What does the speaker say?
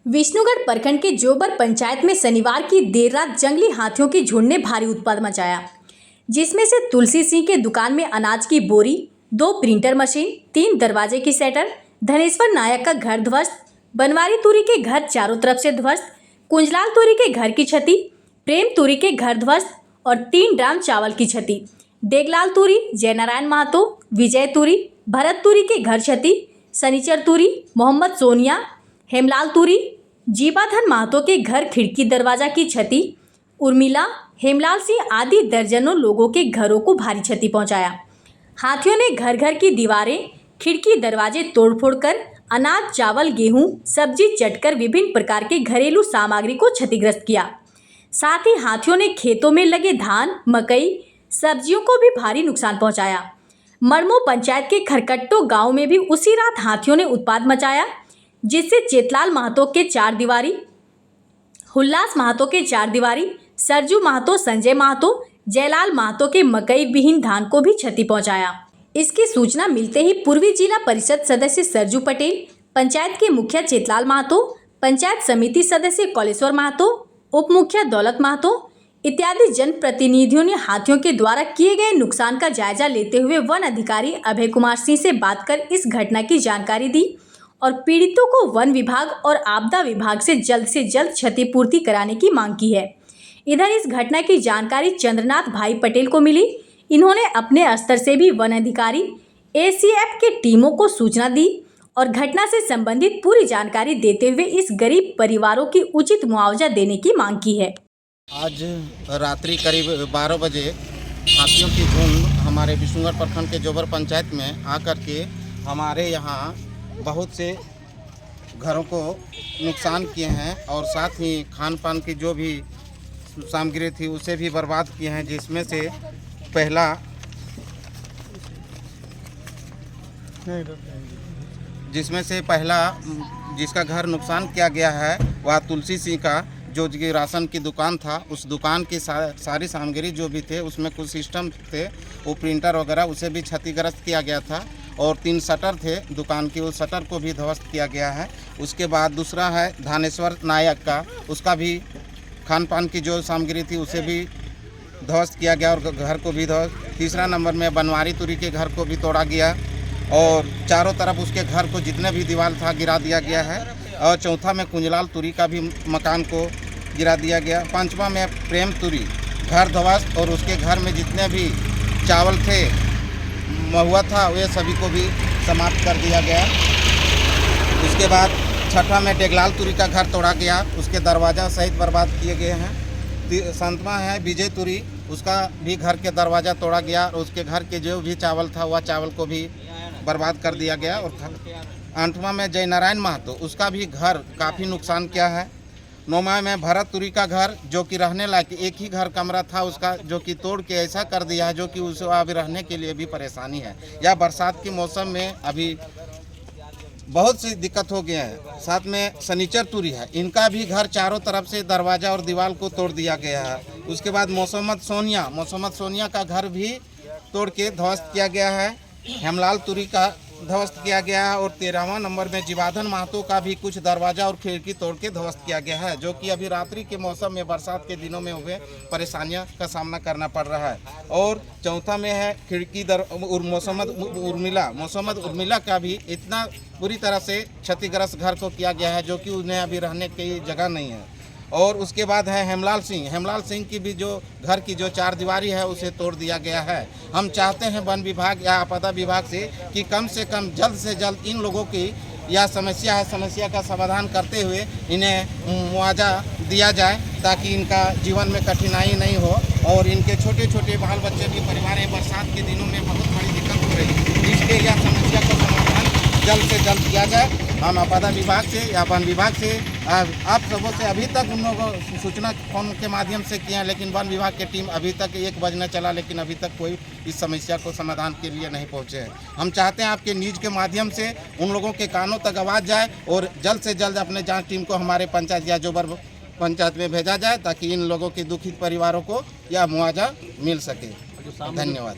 विष्णुगढ़ प्रखंड के जोबर पंचायत में शनिवार की देर रात जंगली हाथियों के झुंड ने भारी उत्पात मचाया, जिसमें से तुलसी सिंह के दुकान में अनाज की बोरी, 2 प्रिंटर मशीन, 3 दरवाजे की शटर, धनेश्वर नायक का घर ध्वस्त, बनवारी तुरी के घर चारों तरफ से ध्वस्त, कुंजलाल तुरी के घर की क्षति, प्रेम तुरी के घर ध्वस्त और 3 ड्राम चावल की क्षति, डेगलाल तुरी, जयनारायण महतो, विजय तुरी, भरत तुरी के घर क्षति, शनिचर तुरी, मोहम्मद सोनिया, हेमलाल तुरी, जीवाधन महतो के घर खिड़की दरवाजा की क्षति, उर्मिला, हेमलाल सिंह आदि दर्जनों लोगों के घरों को भारी क्षति पहुंचाया। हाथियों ने घर घर की दीवारें, खिड़की दरवाजे तोड़फोड़ कर अनाज, चावल, गेहूं, सब्जी चटकर विभिन्न प्रकार के घरेलू सामग्री को क्षतिग्रस्त किया। साथ ही हाथियों ने खेतों में लगे धान, मकई, सब्जियों को भी भारी नुकसान पहुंचाया। मड़मो पंचायत के खरकट्टो गांव में भी उसी रात हाथियों ने उत्पात मचाया, जिससे चेतलाल महतो के 4 दीवारी, हुल्लास महतो के 4 दीवारी, सरजू महतो, संजय महतो, जयलाल महतो के मकई विहीन धान को भी क्षति पहुंचाया। इसकी सूचना मिलते ही पूर्वी जिला परिषद सदस्य सरजू पटेल, पंचायत के मुखिया चेतलाल महतो, पंचायत समिति सदस्य कौलेश्वर महतो, उप मुखिया दौलत महतो इत्यादि जनप्रतिनिधियों ने हाथियों के द्वारा किए गए नुकसान का जायजा लेते हुए वन अधिकारी अभय कुमार सिंह से बात कर इस घटना की जानकारी दी और पीड़ितों को वन विभाग और आपदा विभाग से जल्द क्षतिपूर्ति कराने की मांग की है। इधर इस घटना की जानकारी चंद्रनाथ भाई पटेल को मिली। इन्होंने अपने स्तर से भी वन अधिकारी, एसीएफ के टीमों को सूचना दी और घटना से संबंधित पूरी जानकारी देते हुए इस गरीब परिवारों की उचित मुआवजा देने की मांग की है। आज रात्रि करीब 12 बजे हाथियों की झुंड हमारे विष्णुगढ़ प्रखंड के जोबर पंचायत में आकर के हमारे यहाँ बहुत से घरों को नुकसान किए हैं और साथ ही खान पान की जो भी सामग्री थी उसे भी बर्बाद किए हैं, जिसमें से पहला जिसका घर नुकसान किया गया है वह तुलसी सिंह का, जो कि राशन की दुकान था। उस दुकान की सारी सामग्री जो भी थे उसमें कुछ सिस्टम थे, वो प्रिंटर वगैरह, उसे भी क्षतिग्रस्त किया गया था और 3 शटर थे दुकान की, उस शटर को भी ध्वस्त किया गया है। उसके बाद दूसरा है धनेश्वर नायक का, उसका भी खान पान की जो सामग्री थी उसे भी ध्वस्त किया गया और घर को भी ध्वस्त। तीसरा नंबर में बनवारी तुरी के घर को भी तोड़ा गया और चारों तरफ उसके घर को जितने भी दीवार था गिरा दिया गया है। और चौथा में कुंजलाल तुरी का भी मकान को गिरा दिया गया। 5वां में प्रेम तुरी घर ध्वस्त और उसके घर में जितने भी चावल थे, महुआ था, वे सभी को भी समाप्त कर दिया गया। उसके बाद 6वां में डेगलाल तुरी का घर तोड़ा गया, उसके दरवाज़ा सहित बर्बाद किए गए हैं। 7वां है विजय तुरी, उसका भी घर के दरवाज़ा तोड़ा गया और उसके घर के जो भी चावल था वह चावल को भी बर्बाद कर दिया गया। और 8वां में जयनारायण महतो, उसका भी घर काफ़ी नुकसान किया है। 9वां में भरत तुरी का घर, जो कि रहने लायक एक ही घर कमरा था उसका, जो कि तोड़ के ऐसा कर दिया है जो कि उसे अभी रहने के लिए भी परेशानी है। या बरसात के मौसम में अभी बहुत सी दिक्कत हो गया है। साथ में शनिचर तुरी है, इनका भी घर चारों तरफ से दरवाज़ा और दीवार को तोड़ दिया गया है। उसके बाद मोहम्मद सोनिया का घर भी तोड़ के ध्वस्त किया गया है। हेमलाल तुरी का ध्वस्त किया गया है और 13वां नंबर में जीवाधन महतो का भी कुछ दरवाज़ा और खिड़की तोड़ के ध्वस्त किया गया है, जो कि अभी रात्रि के मौसम में, बरसात के दिनों में हुए परेशानियों का सामना करना पड़ रहा है। और चौथा में है खिड़की मोहम्मद उर्मिला का भी इतना बुरी तरह से क्षतिग्रस्त घर को किया गया है, जो कि उन्हें अभी रहने की जगह नहीं है। और उसके बाद है हेमलाल सिंह की भी जो घर की जो 4 दीवारी है उसे तोड़ दिया गया है। हम चाहते हैं वन विभाग या आपदा विभाग से कम जल्द से जल्द इन लोगों की यह समस्या का समाधान करते हुए इन्हें मुआवजा दिया जाए, ताकि इनका जीवन में कठिनाई नहीं हो और इनके छोटे छोटे बाल बच्चे भी परिवार है। बरसात के दिनों में बहुत बड़ी दिक्कत हो रही है, इसलिए यह समस्या का समाधान जल्द से जल्द किया जाए। हम आपदा विभाग से या वन विभाग से आप सबों से अभी तक उन लोगों को सूचना फोन के माध्यम से किया, लेकिन वन विभाग की टीम अभी तक 1 बजने चला, लेकिन अभी तक कोई इस समस्या को समाधान के लिए नहीं पहुंचे हैं। हम चाहते हैं आपके न्यूज़ के माध्यम से उन लोगों के कानों तक आवाज़ जाए और जल्द से जल्द अपने जांच टीम को हमारे पंचायत या जोबर पंचायत में भेजा जाए, ताकि इन लोगों के दुखित परिवारों को यह मुआवजा मिल सके। धन्यवाद।